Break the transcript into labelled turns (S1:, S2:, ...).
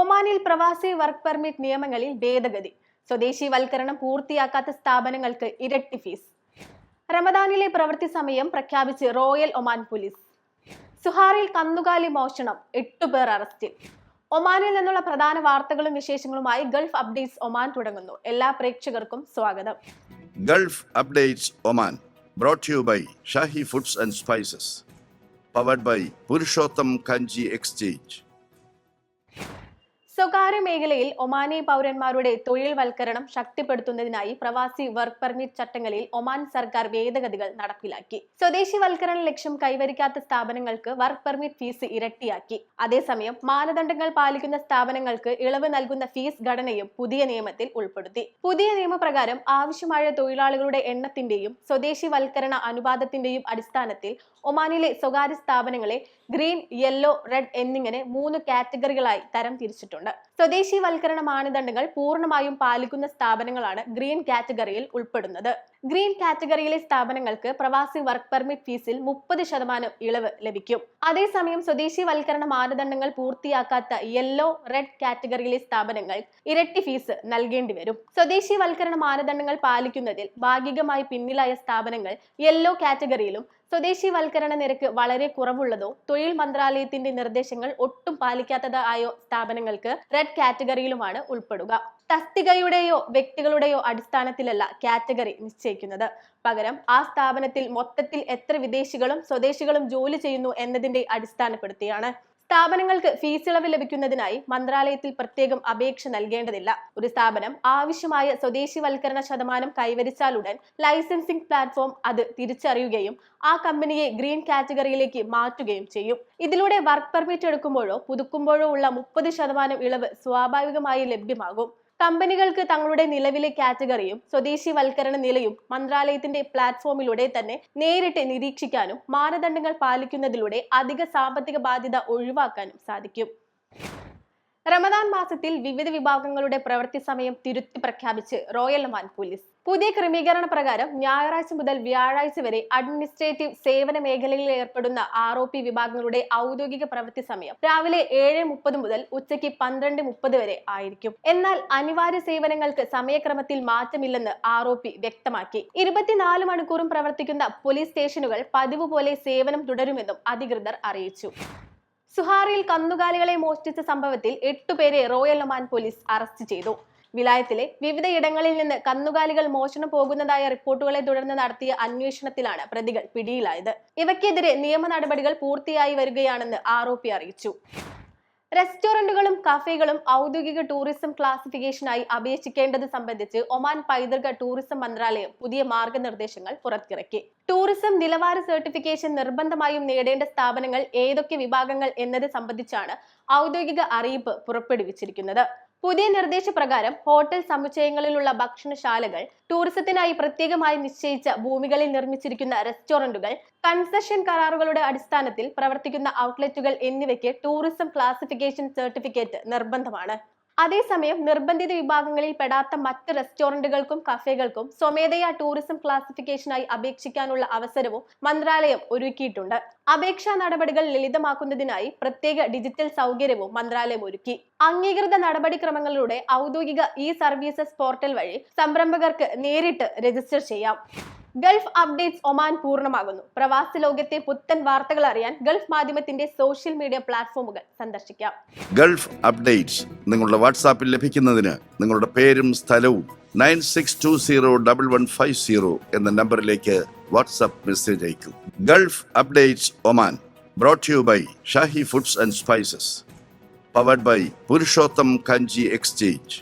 S1: ഒമാനിൽ പ്രവാസി work permit നിയമങ്ങളിൽ ഭേദഗതി. സ്വദേശിവൽക്കരണം പൂർത്തിയാക്കാത്ത സ്ഥാപനങ്ങൾക്ക് ഇരട്ടി ഫീസ്. റമദാനിലെ പ്രവൃത്തി സമയം പ്രഖ്യാപിച്ച് റോയൽ ഒമാൻ പോലീസ്. സുഹാറിൽ കന്നുകാലി മോഷണം, 8 പേർ അറസ്റ്റിൽ. ഒമാനിൽ നിന്നുള്ള പ്രധാന വാർത്തകളും വിശേഷങ്ങളുമായി ഗൾഫ് അപ്ഡേറ്റ്സ് ഒമാൻ തുടങ്ങുന്നു. എല്ലാ പ്രേക്ഷകർക്കും സ്വാഗതം.
S2: Gulf updates Oman brought to you by Shahi foods and spices, powered by Purushottam Kanji exchange.
S1: സ്വകാര്യ മേഖലയിൽ ഒമാനി പൗരന്മാരുടെ തൊഴിൽവൽക്കരണം ശക്തിപ്പെടുത്തുന്നതിനായി പ്രവാസി വർക്ക് പെർമിറ്റ് ചട്ടങ്ങളിൽ ഒമാൻ സർക്കാർ ഭേദഗതികൾ നടപ്പിലാക്കി. സ്വദേശിവൽക്കരണ ലക്ഷ്യം കൈവരിക്കാത്ത സ്ഥാപനങ്ങൾക്ക് വർക്ക് പെർമിറ്റ് ഫീസ് ഇരട്ടിയാക്കി. അതേസമയം മാനദണ്ഡങ്ങൾ പാലിക്കുന്ന സ്ഥാപനങ്ങൾക്ക് ഇളവ് നൽകുന്ന ഫീസ് ഘടനയും പുതിയ നിയമത്തിൽ ഉൾപ്പെടുത്തി. പുതിയ നിയമപ്രകാരം ആവശ്യമായ തൊഴിലാളികളുടെ എണ്ണത്തിന്റെയും സ്വദേശിവൽക്കരണ അനുപാതത്തിന്റെയും അടിസ്ഥാനത്തിൽ ഒമാനിലെ സ്വകാര്യ സ്ഥാപനങ്ങളെ ഗ്രീൻ, യെല്ലോ, റെഡ് എന്നിങ്ങനെ 3 കാറ്റഗറികളായി തരം തിരിച്ചിട്ടുണ്ട്. സ്വദേശിവൽക്കരണ മാനദണ്ഡങ്ങൾ പൂർണ്ണമായും പാലിക്കുന്ന സ്ഥാപനങ്ങളാണ് ഗ്രീൻ കാറ്റഗറിയിൽ ഉൾപ്പെടുന്നത്. ഗ്രീൻ കാറ്റഗറിയിലെ സ്ഥാപനങ്ങൾക്ക് പ്രവാസി വർക്ക് പെർമിറ്റ് ഫീസിൽ 30% ഇളവ് ലഭിക്കും. അതേസമയം സ്വദേശിവൽക്കരണ മാനദണ്ഡങ്ങൾ പൂർത്തിയാക്കാത്ത യെല്ലോ, റെഡ് കാറ്റഗറിയിലെ സ്ഥാപനങ്ങൾ ഇരട്ടി ഫീസ് നൽകേണ്ടി വരും. സ്വദേശിവൽക്കരണ മാനദണ്ഡങ്ങൾ പാലിക്കുന്നതിൽ ഭാഗികമായി പിന്നിലായ സ്ഥാപനങ്ങൾ യെല്ലോ കാറ്റഗറിയിലും സ്വദേശിവൽക്കരണ നിരക്ക് വളരെ കുറവുള്ളതോ തൊഴിൽ മന്ത്രാലയത്തിന്റെ നിർദ്ദേശങ്ങൾ ഒട്ടും പാലിക്കാത്തതോ ആയ സ്ഥാപനങ്ങൾക്ക് റെഡ് കാറ്റഗറിയിലുമാണ് ഉൾപ്പെടുക. തസ്തികയുടെയോ വ്യക്തികളുടെയോ അടിസ്ഥാനത്തിലല്ല കാറ്റഗറി നിശ്ചയിക്കുന്നത്. പകരം ആ സ്ഥാപനത്തിൽ മൊത്തത്തിൽ എത്ര വിദേശികളും സ്വദേശികളും ജോലി ചെയ്യുന്നു എന്നതിന്റെ അടിസ്ഥാനപ്പെടുത്തിയാണ്. സ്ഥാപനങ്ങൾക്ക് ഫീസ് ഇളവ് ലഭിക്കുന്നതിനായി മന്ത്രാലയത്തിൽ പ്രത്യേകം അപേക്ഷ നൽകേണ്ടതില്ല. ഒരു സ്ഥാപനം ആവശ്യമായ സ്വദേശിവൽക്കരണ ശതമാനം കൈവരിച്ചാലുടൻ ലൈസൻസിംഗ് പ്ലാറ്റ്ഫോം അത് തിരിച്ചറിയുകയും ആ കമ്പനിയെ ഗ്രീൻ കാറ്റഗറിയിലേക്ക് മാറ്റുകയും ചെയ്യും. ഇതിലൂടെ വർക്ക് പെർമിറ്റ് എടുക്കുമ്പോഴോ പുതുക്കുമ്പോഴോ ഉള്ള 30% ഇളവ് സ്വാഭാവികമായി ലഭ്യമാകും. കമ്പനികൾക്ക് തങ്ങളുടെ നിലവിലെ കാറ്റഗറിയും സ്വദേശിവൽക്കരണ നിലയും മന്ത്രാലയത്തിന്റെ പ്ലാറ്റ്ഫോമിലൂടെ തന്നെ നേരിട്ട് നിരീക്ഷിക്കാനും മാനദണ്ഡങ്ങൾ പാലിക്കുന്നതിലൂടെ അധിക സാമ്പത്തിക ബാധ്യത ഒഴിവാക്കാനും സാധിക്കും. റമദാൻ മാസത്തിൽ വിവിധ വിഭാഗങ്ങളുടെ പ്രവൃത്തി സമയം തിരുത്തി പ്രഖ്യാപിച്ച് റോയൽ ഒമാൻ പോലീസ്. പുതിയ ക്രമീകരണ പ്രകാരം ഞായറാഴ്ച മുതൽ വ്യാഴാഴ്ച വരെ അഡ്മിനിസ്ട്രേറ്റീവ് സേവന മേഖലയിൽ ഏർപ്പെടുന്ന ROP വിഭാഗങ്ങളുടെ ഔദ്യോഗിക പ്രവൃത്തി സമയം രാവിലെ 7:30 മുതൽ ഉച്ചയ്ക്ക് 12:30 വരെ ആയിരിക്കും. എന്നാൽ അനിവാര്യ സേവനങ്ങൾക്ക് സമയക്രമത്തിൽ മാറ്റമില്ലെന്ന് ROP വ്യക്തമാക്കി. 24 മണിക്കൂറും പ്രവർത്തിക്കുന്ന പോലീസ് സ്റ്റേഷനുകൾ പതിവ് പോലെ സേവനം തുടരുമെന്നും അധികൃതർ അറിയിച്ചു. സുഹാറിൽ കന്നുകാലികളെ മോഷ്ടിച്ച സംഭവത്തിൽ 8 പേരെ റോയൽ ഒമാൻ പോലീസ് അറസ്റ്റ് ചെയ്തു. വിലായത്തിലെ വിവിധ ഇടങ്ങളിൽ നിന്ന് കന്നുകാലികൾ മോഷണം പോകുന്നതായ റിപ്പോർട്ടുകളെ തുടർന്ന് നടത്തിയ അന്വേഷണത്തിലാണ് പ്രതികൾ പിടിയിലായത്. ഇവയ്ക്കെതിരെ നിയമ നടപടികൾ പൂർത്തിയായി വരികയാണെന്ന് ROP അറിയിച്ചു. റെസ്റ്റോറന്റുകളും കഫേകളും ഔദ്യോഗിക ടൂറിസം ക്ലാസിഫിക്കേഷനായി അപേക്ഷിക്കേണ്ടത് സംബന്ധിച്ച് ഒമാൻ പൈതൃക ടൂറിസം മന്ത്രാലയം പുതിയ മാർഗനിർദ്ദേശങ്ങൾ പുറത്തിറക്കി. ടൂറിസം നിലവാര സർട്ടിഫിക്കേഷൻ നിർബന്ധമായും നേടേണ്ട സ്ഥാപനങ്ങൾ ഏതൊക്കെ വിഭാഗങ്ങൾ എന്നത് സംബന്ധിച്ചാണ് ഔദ്യോഗിക അറിയിപ്പ് പുറപ്പെടുവിച്ചിരിക്കുന്നത്. പുതിയ നിർദ്ദേശപ്രകാരം ഹോട്ടൽ സമുച്ചയങ്ങളിലുള്ള ഭക്ഷണശാലകൾ, ടൂറിസത്തിനായി പ്രത്യേകമായി നിശ്ചയിച്ച ഭൂമികളിൽ നിർമ്മിച്ചിരിക്കുന്ന റെസ്റ്റോറന്റുകൾ, കൺസെഷൻ കരാറുകളുടെ അടിസ്ഥാനത്തിൽ പ്രവർത്തിക്കുന്ന ഔട്ട്ലെറ്റുകൾ എന്നിവയ്ക്ക് ടൂറിസം ക്ലാസിഫിക്കേഷൻ സർട്ടിഫിക്കറ്റ് നിർബന്ധമാണ്. അതേസമയം നിർബന്ധിത വിഭാഗങ്ങളിൽ പെടാത്ത മറ്റ് റെസ്റ്റോറന്റുകൾക്കും കഫേകൾക്കും സ്വമേധയാ ടൂറിസം ക്ലാസിഫിക്കേഷനായി അപേക്ഷിക്കാനുള്ള അവസരവും മന്ത്രാലയം ഒരുക്കിയിട്ടുണ്ട്. അപേക്ഷാ നടപടികൾ ലളിതമാക്കുന്നതിനായി പ്രത്യേക ഡിജിറ്റൽ സൗകര്യവും മന്ത്രാലയം ഒരുക്കി. അംഗീകൃത നടപടിക്രമങ്ങളിലൂടെ ഔദ്യോഗിക സർവീസസ് പോർട്ടൽ വഴി സംരംഭകർക്ക് നേരിട്ട് രജിസ്റ്റർ ചെയ്യാം. ഗൾഫ് അപ്ഡേറ്റ്സ് ഒമാൻ പൂർണ്ണമാകുന്നു. പ്രവാസി ലോകത്തെ പുത്തൻ വാർത്തകൾ അറിയാൻ ഗൾഫ് മാധ്യമത്തിന്റെ സോഷ്യൽ മീഡിയ പ്ലാറ്റ്ഫോമുകൾ സന്ദർശിക്കാം.
S2: ഗൾഫ് അപ്ഡേറ്റ്സ് നിങ്ങളുടെ വാട്സാപ്പിൽ ലഭിക്കുന്നതിന് നിങ്ങളുടെ പേരും സ്ഥലവും 96201150 എന്ന നമ്പറിലേക്ക് വാട്സാപ്പ് മെസ്സേജ് അയക്കൂ. Gulf updates Oman brought to you by Shahi foods and spices, powered by Purushottam Kanji exchange.